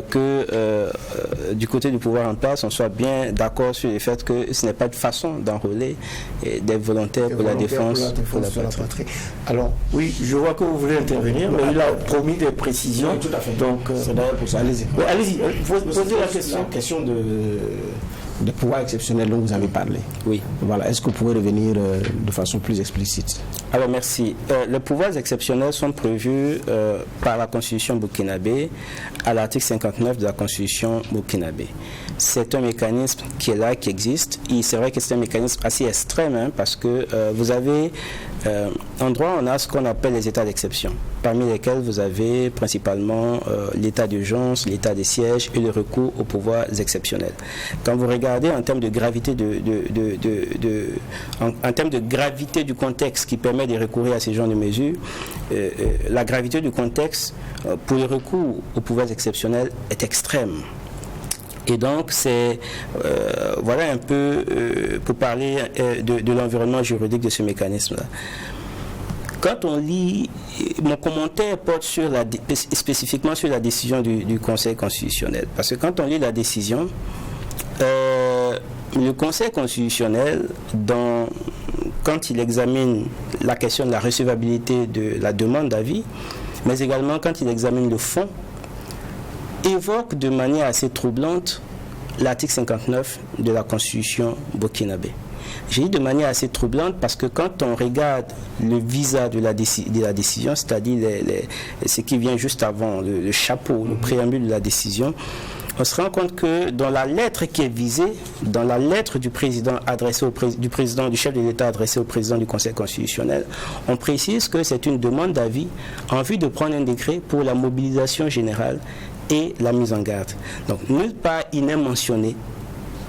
que du côté du pouvoir en place, on soit bien d'accord sur le fait que ce n'est pas de façon d'enrôler des volontaires pour la défense de la patrie. Alors, oui, je vois que vous voulez intervenir, mais il a promis des précisions. Oui, tout à fait. Donc, c'est d'ailleurs pour ça. Allez-y. Oui, allez-y, posez la question. La question de pouvoir exceptionnel dont vous avez parlé. Oui. Voilà. Est-ce que vous pouvez revenir de façon plus explicite? Alors merci. Les pouvoirs exceptionnels sont prévus par la Constitution burkinabé à l'article 59 de la Constitution burkinabé. C'est un mécanisme qui est là, qui existe. Et c'est vrai que c'est un mécanisme assez extrême parce que vous avez en droit, on a ce qu'on appelle les états d'exception, parmi lesquels vous avez principalement l'état d'urgence, l'état de siège et le recours aux pouvoirs exceptionnels. Quand vous regardez en termes de gravité en termes de gravité du contexte qui permet de recourir à ces genres de mesures, la gravité du contexte pour le recours aux pouvoirs exceptionnels est extrême. Et donc, c'est voilà un peu pour parler de l'environnement juridique de ce mécanisme-là. Quand on lit, mon commentaire porte spécifiquement sur la décision du Conseil constitutionnel. Parce que quand on lit la décision, le Conseil constitutionnel, quand il examine la question de la recevabilité de la demande d'avis, mais également quand il examine le fond, évoque de manière assez troublante l'article 59 de la Constitution burkinabé. J'ai dit de manière assez troublante parce que quand on regarde le visa de la décision, c'est-à-dire ce qui vient juste avant, le chapeau, le préambule de la décision, on se rend compte que dans la lettre qui est visée, dans la lettre du président du chef de l'État adressé au président du Conseil constitutionnel, on précise que c'est une demande d'avis en vue de prendre un décret pour la mobilisation générale et la mise en garde. Donc, nulle part il n'est mentionné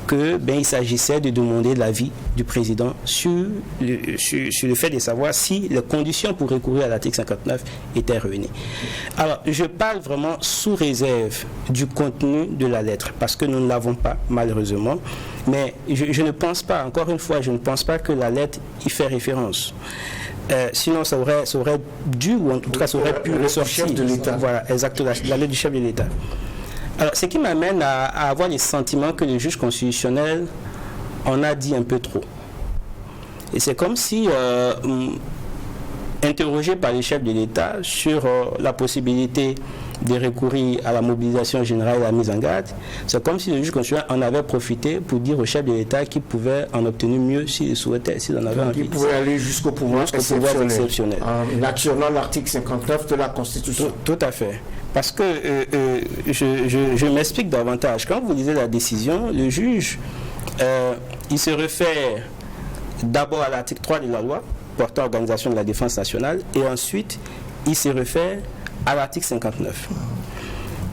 qu'il s'agissait de demander l'avis du président sur le fait de savoir si les conditions pour recourir à l'article 59 étaient réunies. Alors, je parle vraiment sous réserve du contenu de la lettre, parce que nous ne l'avons pas, malheureusement. Mais je ne pense pas, encore une fois, je ne pense pas que la lettre y fait référence. Sinon, ça aurait dû, ou en tout cas, ça aurait pu ressortir. De l'État. Voilà, exactement, la lettre du chef de l'État. Alors, ce qui m'amène à avoir le sentiment que le juge constitutionnel en a dit un peu trop. Et c'est comme si, interrogé par le chef de l'État sur la possibilité de recourir à la mobilisation générale et à la mise en garde, c'est comme si le juge constitutionnel en avait profité pour dire au chef de l'État qu'il pouvait en obtenir mieux s'il souhaitait, s'il en avait envie. Il pouvait aller jusqu'au pouvoir exceptionnel. En actionnant l'article 59 de la Constitution. Tout à fait. Parce que je m'explique davantage. Quand vous lisez la décision, le juge, il se réfère d'abord à l'article 3 de la loi portant organisation de la défense nationale et ensuite il se réfère à l'article 59.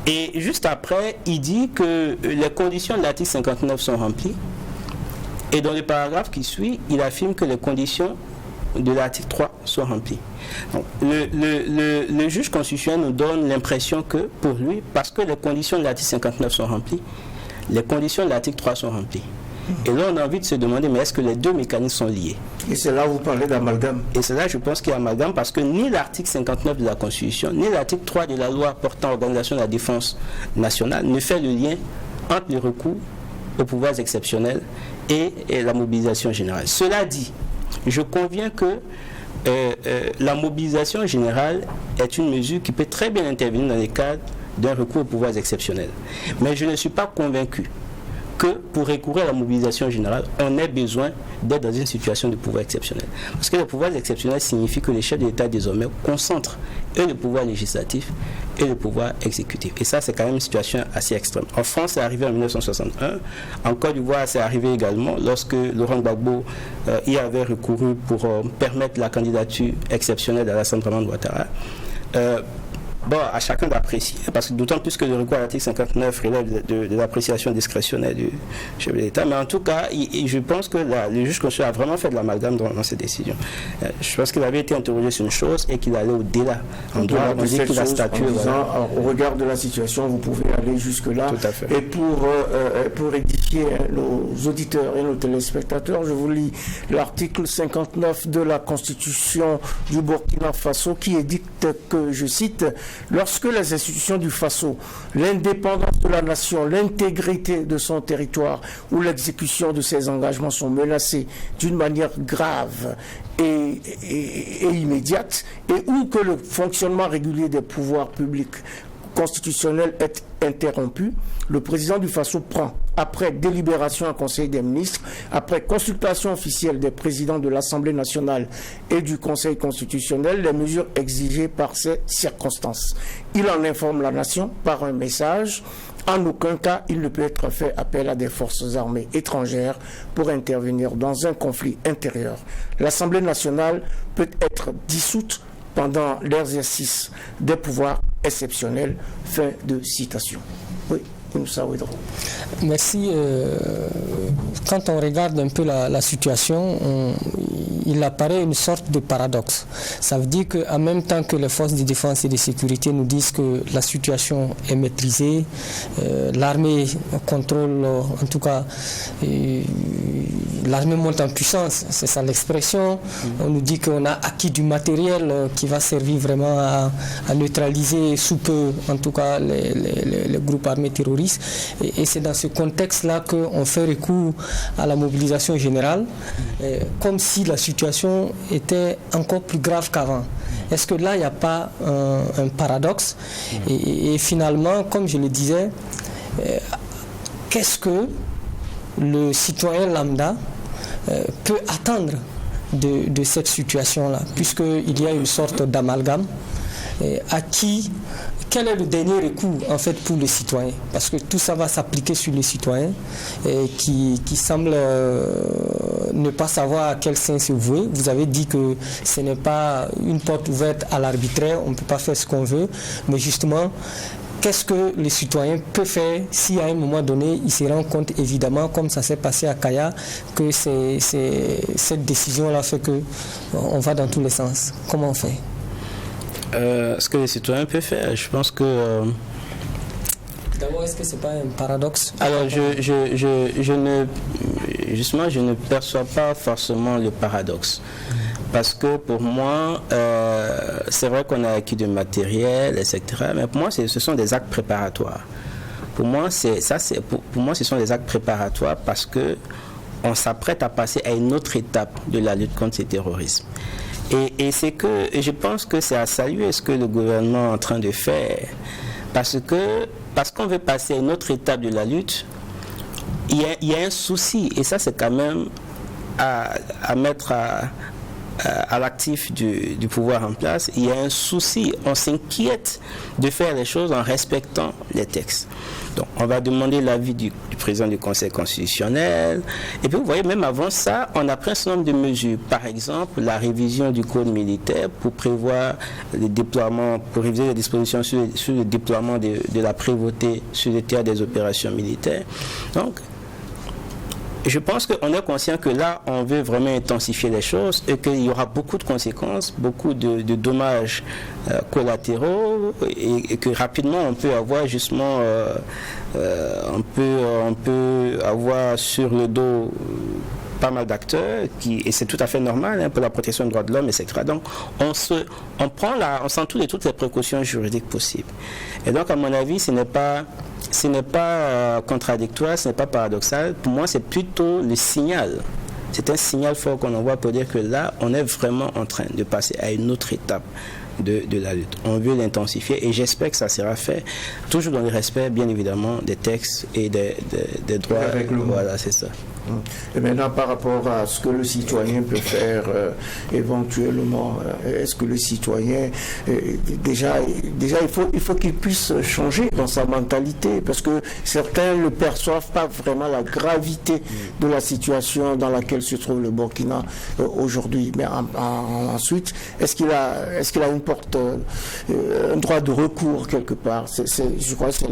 Et juste après, il dit que les conditions de l'article 59 sont remplies et dans le paragraphe qui suit, il affirme que les conditions de l'article 3 sont remplies. Donc, le juge constitutionnel nous donne l'impression que, pour lui, parce que les conditions de l'article 59 sont remplies, les conditions de l'article 3 sont remplies. Et là, on a envie de se demander, mais est-ce que les deux mécanismes sont liés? Et c'est là où vous parlez d'amalgame. Et c'est là, je pense qu'il y a amalgame, parce que ni l'article 59 de la Constitution, ni l'article 3 de la loi portant organisation de la défense nationale ne fait le lien entre le recours aux pouvoirs exceptionnels et la mobilisation générale. Cela dit, je conviens que la mobilisation générale est une mesure qui peut très bien intervenir dans les cadres d'un recours aux pouvoirs exceptionnels. Mais je ne suis pas convaincu que pour recourir à la mobilisation générale, on ait besoin d'être dans une situation de pouvoir exceptionnel. Parce que le pouvoir exceptionnel signifie que les chefs de l'État désormais concentrent et le pouvoir législatif et le pouvoir exécutif. Et ça, c'est quand même une situation assez extrême. En France, c'est arrivé en 1961. En Côte d'Ivoire, c'est arrivé également lorsque Laurent Gbagbo y avait recouru pour permettre la candidature exceptionnelle d'Alassane Dramane Ouattara. Bon, à chacun d'apprécier, parce que d'autant plus que le recours à l'article 59 relève de l'appréciation discrétionnaire du chef de l'État. Mais en tout cas, je pense que le juge constitutionnel a vraiment fait de l'amalgame dans ses décisions. Je pense qu'il avait été interrogé sur une chose et qu'il allait au-delà. En droit, on dit que la statue, au regard de la situation, vous pouvez aller jusque-là. Tout à fait. Et pour édifier nos auditeurs et nos téléspectateurs, je vous lis l'article 59 de la Constitution du Burkina Faso qui édicte que, je cite, lorsque les institutions du Faso, l'indépendance de la nation, l'intégrité de son territoire ou l'exécution de ses engagements sont menacées d'une manière grave et immédiate, et où que le fonctionnement régulier des pouvoirs publics constitutionnel est interrompu, le président du Faso prend, après délibération en Conseil des ministres, après consultation officielle des présidents de l'Assemblée nationale et du Conseil constitutionnel, les mesures exigées par ces circonstances. Il en informe la nation par un message. En aucun cas, il ne peut être fait appel à des forces armées étrangères pour intervenir dans un conflit intérieur. L'Assemblée nationale peut être dissoute pendant l'exercice des pouvoirs exceptionnels. Fin de citation. Oui, Moussa Ouedraogo. Merci. Quand on regarde un peu la situation, il apparaît une sorte de paradoxe. Ça veut dire qu'en même temps que les forces de défense et de sécurité nous disent que la situation est maîtrisée, l'armée contrôle, en tout cas, l'armée monte en puissance, c'est ça l'expression. On nous dit qu'on a acquis du matériel qui va servir vraiment à neutraliser sous peu, en tout cas, les groupes armés terroristes. Et c'est dans ce contexte-là qu'on fait recours à la mobilisation générale, comme si la situation était encore plus grave qu'avant. Est-ce que là, il n'y a pas un paradoxe? Et finalement, comme je le disais, qu'est-ce que le citoyen lambda peut attendre de cette situation-là, puisqu'il y a une sorte d'amalgame quel est le dernier recours en fait pour les citoyens? Parce que tout ça va s'appliquer sur les citoyens qui semblent ne pas savoir à quel sens se vouer. Vous avez dit que ce n'est pas une porte ouverte à l'arbitraire, on ne peut pas faire ce qu'on veut, mais justement, qu'est-ce que les citoyens peuvent faire si à un moment donné, ils se rendent compte évidemment, comme ça s'est passé à Kaya, que cette décision-là fait qu'on va dans tous les sens? Comment on fait? Ce que les citoyens peuvent faire, je pense que... D'abord, est-ce que ce n'est pas un paradoxe? Alors, je ne perçois pas forcément le paradoxe. Parce que pour moi, c'est vrai qu'on a acquis du matériel, etc. Mais pour moi, ce sont des actes préparatoires. Pour moi, ce sont des actes préparatoires parce qu'on s'apprête à passer à une autre étape de la lutte contre ce terrorisme. Et je pense que c'est à saluer ce que le gouvernement est en train de faire. Parce qu'on veut passer à une autre étape de la lutte, il y a un souci. Et ça, c'est quand même à mettre à l'actif du pouvoir en place. Il y a un souci. On s'inquiète de faire les choses en respectant les textes. Donc, on va demander l'avis du président du Conseil constitutionnel. Et puis, vous voyez, même avant ça, on a pris un certain nombre de mesures. Par exemple, la révision du code militaire pour prévoir le déploiement, pour réviser les dispositions sur le déploiement de la prévôté sur le théâtre des opérations militaires. Donc, je pense qu'on est conscient que là, on veut vraiment intensifier les choses et qu'il y aura beaucoup de conséquences, beaucoup de dommages collatéraux et que rapidement on peut avoir justement, on peut avoir sur le dos pas mal d'acteurs, et c'est tout à fait normal pour la protection des droits de l'homme, etc. Donc, on sent toutes les précautions juridiques possibles. Et donc, à mon avis, ce n'est pas contradictoire, ce n'est pas paradoxal. Pour moi, c'est plutôt le signal. C'est un signal fort qu'on envoie pour dire que là, on est vraiment en train de passer à une autre étape de la lutte. On veut l'intensifier et j'espère que ça sera fait toujours dans le respect, bien évidemment, des textes et des droits. Voilà, c'est ça. Et maintenant, par rapport à ce que le citoyen peut faire éventuellement, est-ce que le citoyen, déjà il faut qu'il puisse changer dans sa mentalité, parce que certains ne perçoivent pas vraiment la gravité de la situation dans laquelle se trouve le Burkina aujourd'hui. Mais ensuite, est-ce qu'il a un droit de recours quelque part? Je crois que c'est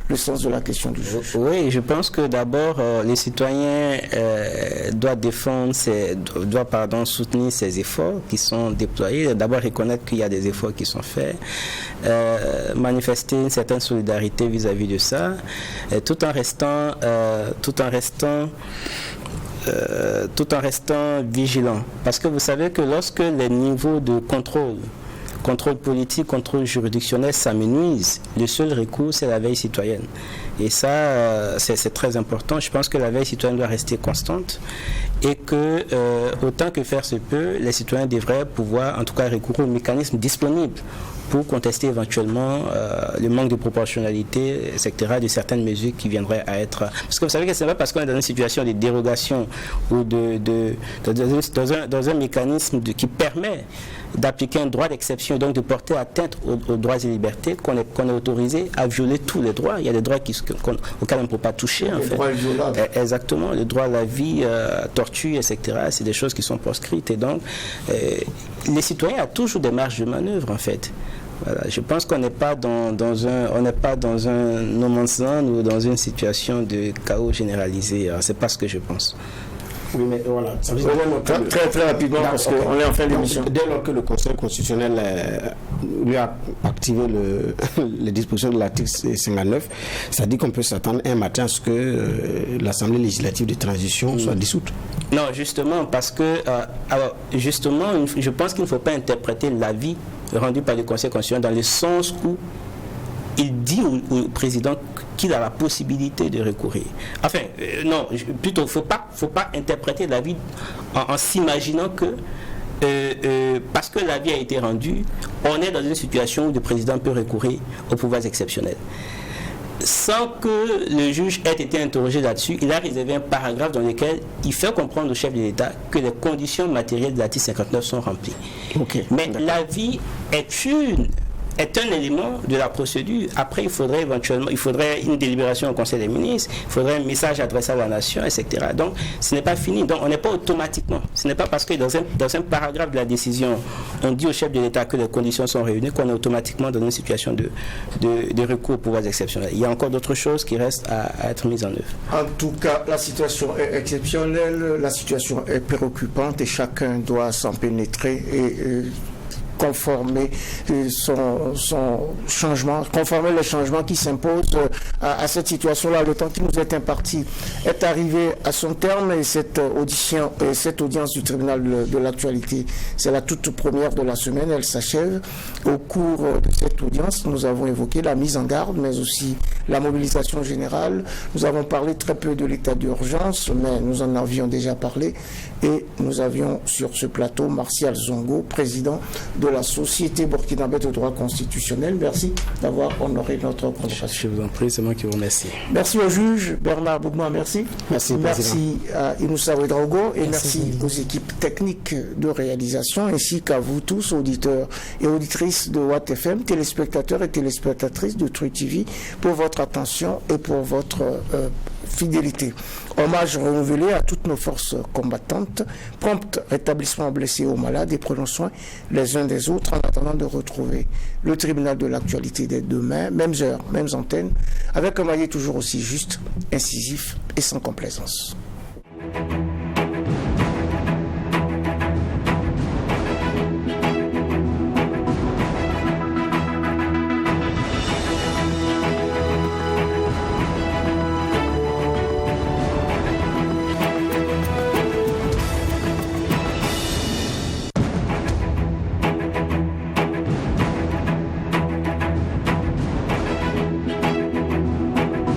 le sens de la question du juge. Oui, je pense que d'abord, les citoyens doit soutenir ces efforts qui sont déployés. D'abord reconnaître qu'il y a des efforts qui sont faits, manifester une certaine solidarité vis-à-vis de ça, tout en restant vigilant. Parce que vous savez que lorsque les niveaux de contrôle politique, contrôle juridictionnel s'amenuisent, le seul recours, c'est la veille citoyenne. Et ça, c'est très important. Je pense que la veille citoyenne doit rester constante et que, autant que faire se peut, les citoyens devraient pouvoir, en tout cas, recourir aux mécanismes disponibles pour contester éventuellement le manque de proportionnalité, etc., de certaines mesures qui viendraient à être... Parce que vous savez que ce n'est pas parce qu'on est dans une situation de dérogation ou dans un mécanisme qui permet d'appliquer un droit d'exception et donc de porter atteinte aux droits et libertés qu'on est autorisé à violer tous les droits. Il y a des droits auxquels on ne peut pas toucher. En fait. Droits violables. Exactement, le droit à la vie, torture, etc. C'est des choses qui sont proscrites. Et donc, les citoyens ont toujours des marges de manœuvre, en fait. Voilà, je pense qu'on n'est pas dans un no man's land ou dans une situation de chaos généralisé. C'est pas ce que je pense. Oui, mais voilà. Très rapidement, parce qu'on est en fin d'émission. Dès lors que le Conseil constitutionnel lui a activé les dispositions de l'article 59, ça dit qu'on peut s'attendre un matin à ce que l'Assemblée législative de transition soit dissoute. Non, justement, parce que je pense qu'il ne faut pas interpréter l'avis rendu par le Conseil constitutionnel dans le sens où il dit au président qu'il a la possibilité de recourir. Enfin, non, plutôt, faut pas interpréter l'avis en s'imaginant que parce que l'avis a été rendu, on est dans une situation où le président peut recourir aux pouvoirs exceptionnels. Sans que le juge ait été interrogé là-dessus, il a réservé un paragraphe dans lequel il fait comprendre au chef de l'État que les conditions matérielles de l'article 59 sont remplies. Okay. Mais l'avis est un élément de la procédure. Après, il faudrait une délibération au Conseil des ministres, il faudrait un message adressé à la nation, etc. Donc, ce n'est pas fini. Donc, on n'est pas automatiquement. Ce n'est pas parce que dans un paragraphe de la décision, on dit au chef de l'État que les conditions sont réunies qu'on est automatiquement dans une situation de recours aux pouvoirs exceptionnels. Il y a encore d'autres choses qui restent à être mises en œuvre. En tout cas, la situation est exceptionnelle, la situation est préoccupante et chacun doit s'en pénétrer et conformer les changements qui s'imposent à cette situation-là. Le temps qui nous est imparti est arrivé à son terme et cette audience du tribunal de l'actualité, c'est la toute première de la semaine, elle s'achève. Au cours de cette audience, nous avons évoqué la mise en garde, mais aussi la mobilisation générale. Nous avons parlé très peu de l'état d'urgence, mais nous en avions déjà parlé et nous avions sur ce plateau Martial Zongo, président de la Société burkinabé de droit constitutionnel. Merci d'avoir honoré notre convocation. Je vous en prie, c'est moi qui vous remercie. Merci au juge Bernard Bougma, merci. Merci à Inoussa Ouedraogo et merci aux équipes techniques de réalisation ainsi qu'à vous tous, auditeurs et auditrices de Watt FM, téléspectateurs et téléspectatrices de Truth TV, pour votre attention et pour votre fidélité. Hommage renouvelé à toutes nos forces combattantes, prompt rétablissement aux blessés et aux malades et prenons soin les uns des autres en attendant de retrouver le tribunal de l'actualité dès demain, mêmes heures, mêmes antennes, avec un maillet toujours aussi juste, incisif et sans complaisance.